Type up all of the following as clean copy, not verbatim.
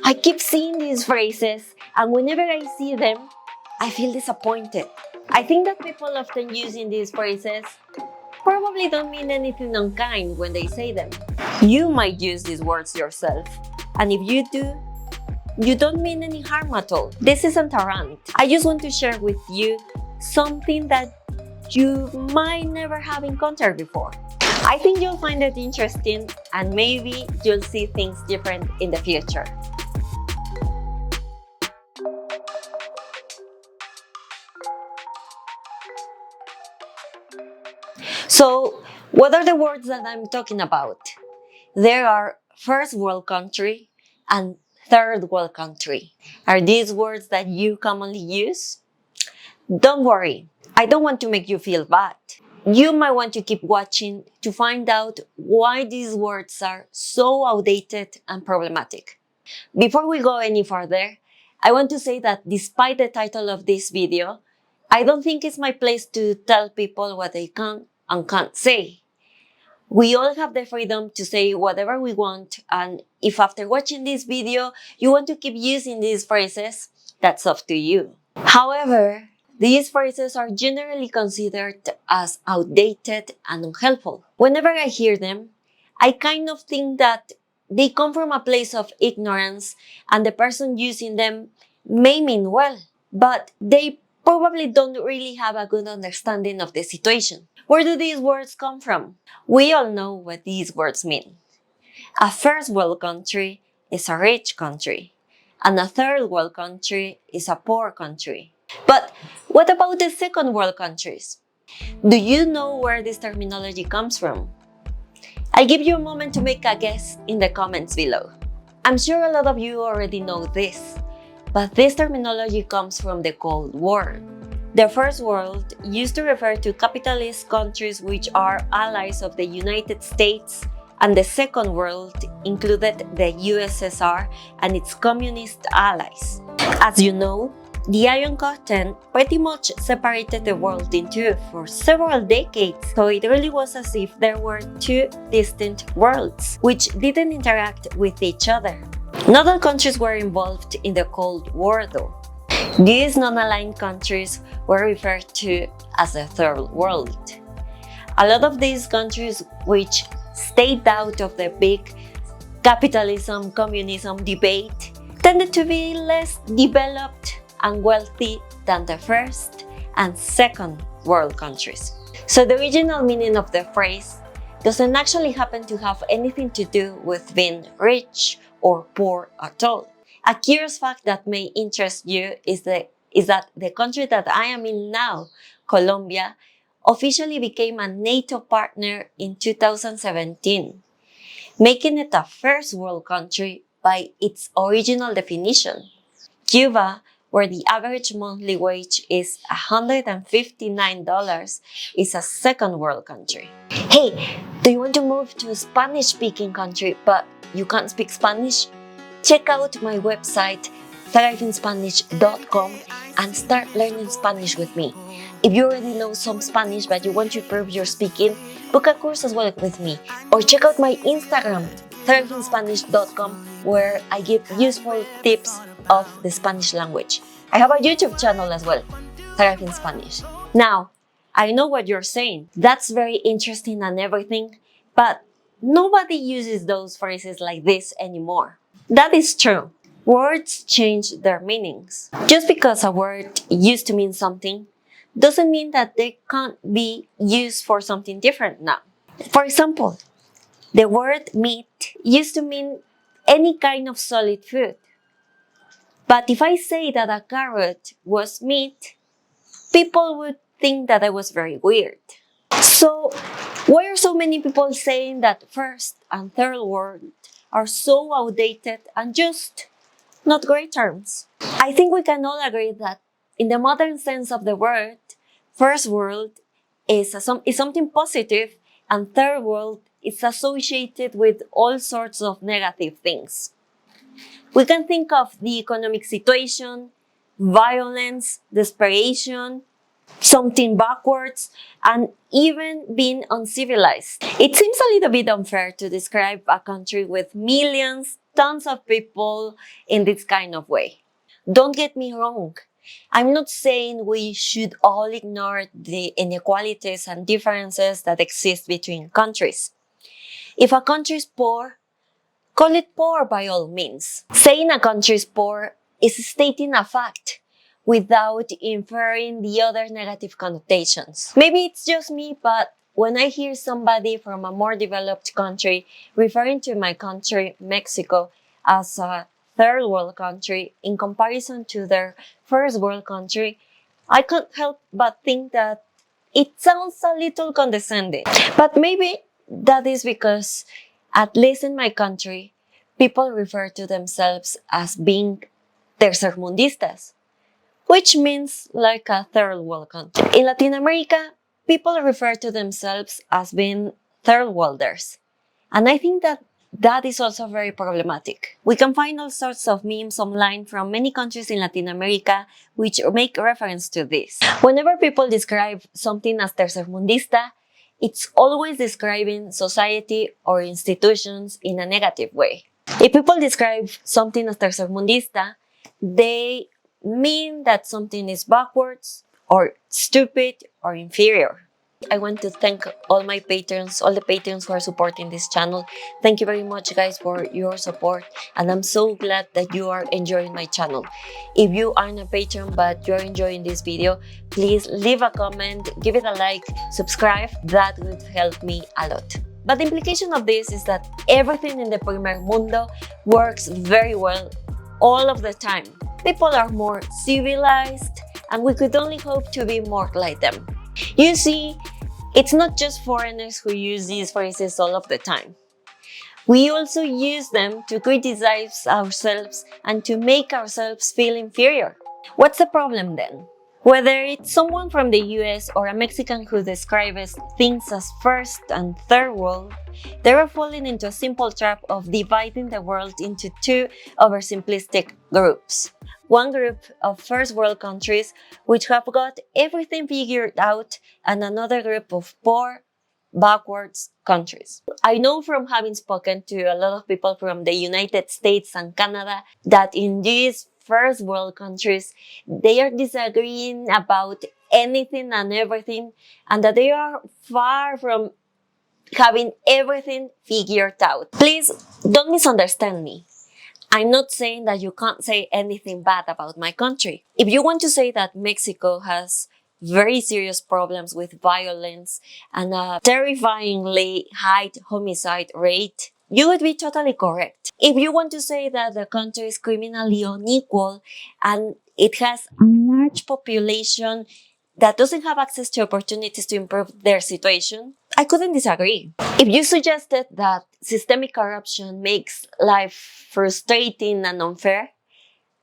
I keep seeing these phrases, and whenever I see them, I feel disappointed. I think that people often using these phrases probably don't mean anything unkind when they say them. You might use these words yourself, and if you do, you don't mean any harm at all. This isn't a rant. I just want to share with you something that you might never have encountered before. I think you'll find it interesting, and maybe you'll see things different in the future. So, what are the words that I'm talking about? There are first world country and third world country. Are these words that you commonly use? Don't worry, I don't want to make you feel bad. You might want to keep watching to find out why these words are so outdated and problematic. Before we go any further, I want to say that despite the title of this video, I don't think it's my place to tell people what they can and can't say. We all have the freedom to say whatever we want, and if after watching this video you want to keep using these phrases, that's up to you. However, these phrases are generally considered as outdated and unhelpful. Whenever I hear them, I kind of think that they come from a place of ignorance, and the person using them may mean well, but they probably don't really have a good understanding of the situation. Where do these words come from? We all know what these words mean. A first world country is a rich country, and a third world country is a poor country. But what about the second world countries? Do you know where this terminology comes from? I'll give you a moment to make a guess in the comments below. I'm sure a lot of you already know this, but this terminology comes from the Cold War. The First World used to refer to capitalist countries which are allies of the United States, and the Second World included the USSR and its communist allies. As you know, the Iron Curtain pretty much separated the world in two for several decades, so it really was as if there were two distinct worlds, which didn't interact with each other. Not all countries were involved in the Cold War though. These non-aligned countries were referred to as the Third World. A lot of these countries which stayed out of the big capitalism-communism debate tended to be less developed and wealthy than the first and second world countries. So the original meaning of the phrase doesn't actually happen to have anything to do with being rich or poor at all. A curious fact that may interest you is that the country that I am in now, Colombia, officially became a NATO partner in 2017, making it a first world country by its original definition. Cuba, where the average monthly wage is $159, is a second world country. Hey, do you want to move to a Spanish-speaking country but you can't speak Spanish? Check out my website, thriveinspanish.com, and start learning Spanish with me. If you already know some Spanish but you want to improve your speaking, book a course as well with me. Or check out my Instagram, thriveinspanish.com, where I give useful tips of the Spanish language. I have a YouTube channel as well, Thrive in Spanish. Now, I know what you're saying. That's very interesting and everything, but nobody uses those phrases like this anymore. That is true. Words change their meanings. Just because a word used to mean something doesn't mean that they can't be used for something different now. For example, the word meat used to mean any kind of solid food. But if I say that a carrot was meat, people would think that I was very weird. So, why are so many people saying that first and third world are so outdated and just not great terms? I think we can all agree that in the modern sense of the word, first world is something positive, and third world is associated with all sorts of negative things. We can think of the economic situation, violence, desperation, something backwards, and even being uncivilized. It seems a little bit unfair to describe a country with millions tons of people in this kind of way. Don't get me wrong. I'm not saying we should all ignore the inequalities and differences that exist between countries. If a country is poor, call it poor by all means. Saying a country is poor is stating a fact without inferring the other negative connotations. Maybe it's just me, but when I hear somebody from a more developed country referring to my country, Mexico, as a third world country in comparison to their first world country, I can't help but think that it sounds a little condescending. But maybe that is because, at least in my country, people refer to themselves as being tercermundistas, which means like a third world country. In Latin America, people refer to themselves as being third worlders. And I think that is also very problematic. We can find all sorts of memes online from many countries in Latin America which make reference to this. Whenever people describe something as tercermundista, it's always describing society or institutions in a negative way. If people describe something as tercermundista, they mean that something is backwards or stupid or inferior. I want to thank all my patrons, all the patrons who are supporting this channel. Thank you very much, guys, for your support, and I'm so glad that you are enjoying my channel. If you aren't a patron but you're enjoying this video, please leave a comment, give it a like, subscribe. That would help me a lot. But the implication of this is that everything in the primer mundo works very well all of the time. People are more civilized, and we could only hope to be more like them. You see, it's not just foreigners who use these phrases all of the time. We also use them to criticize ourselves and to make ourselves feel inferior. What's the problem then? Whether it's someone from the US or a Mexican who describes things as first and third world, they are falling into a simple trap of dividing the world into two oversimplistic groups. One group of first world countries which have got everything figured out, and another group of poor, backwards countries. I know from having spoken to a lot of people from the United States and Canada that in these first world countries, they are disagreeing about anything and everything, and that they are far from having everything figured out. Please don't misunderstand me. I'm not saying that you can't say anything bad about my country. If you want to say that Mexico has very serious problems with violence and a terrifyingly high homicide rate, you would be totally correct. If you want to say that the country is criminally unequal and it has a large population that doesn't have access to opportunities to improve their situation, I couldn't disagree. If you suggested that systemic corruption makes life frustrating and unfair,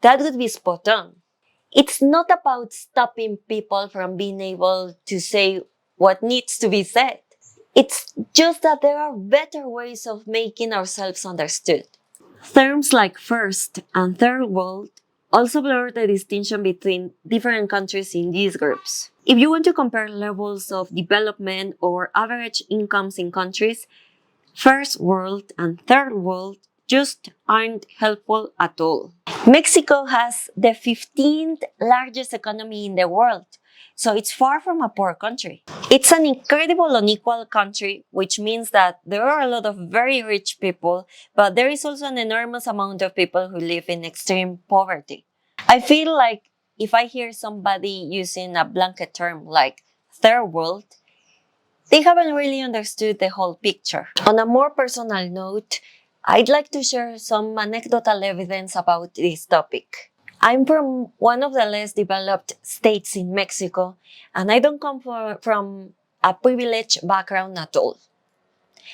that would be spot on. It's not about stopping people from being able to say what needs to be said. It's just that there are better ways of making ourselves understood. Terms like first and third world also blur the distinction between different countries in these groups. If you want to compare levels of development or average incomes in countries, first world and third world just aren't helpful at all. Mexico has the 15th largest economy in the world, so it's far from a poor country. It's an incredible unequal country, which means that there are a lot of very rich people, but there is also an enormous amount of people who live in extreme poverty. I feel like if I hear somebody using a blanket term like third world, they haven't really understood the whole picture. On a more personal note, I'd like to share some anecdotal evidence about this topic. I'm from one of the less developed states in Mexico, and I don't come from a privileged background at all.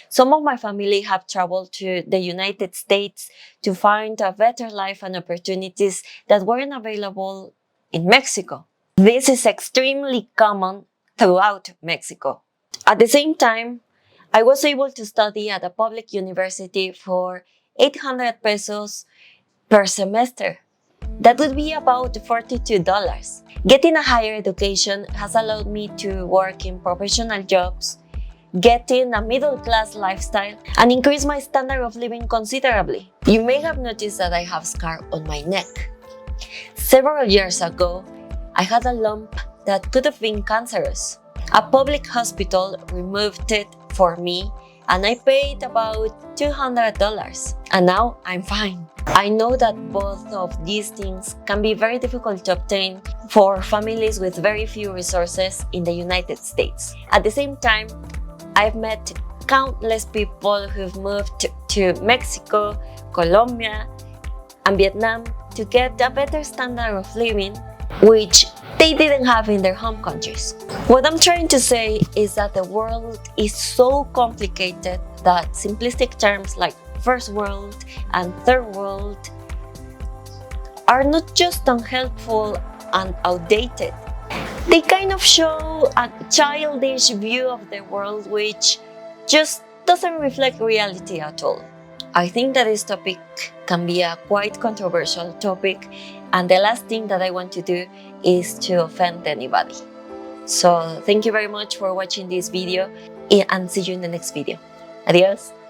Some of my family have traveled to the United States to find a better life and opportunities that weren't available in Mexico. This is extremely common throughout Mexico. At the same time, I was able to study at a public university for 800 pesos per semester. That would be about $42. Getting a higher education has allowed me to work in professional jobs, getting a middle-class lifestyle and increase my standard of living considerably. You may have noticed that I have a scar on my neck. Several years ago, I had a lump that could have been cancerous. A public hospital removed it for me and I paid about $200, and now I'm fine. I know that both of these things can be very difficult to obtain for families with very few resources in the United States. At the same time, I've met countless people who've moved to Mexico, Colombia, and Vietnam to get a better standard of living, which they didn't have in their home countries. What I'm trying to say is that the world is so complicated that simplistic terms like first world and third world are not just unhelpful and outdated. They kind of show a childish view of the world which just doesn't reflect reality at all. I think that this topic can be a quite controversial topic, and the last thing that I want to do is to offend anybody. So thank you very much for watching this video and see you in the next video. Adios!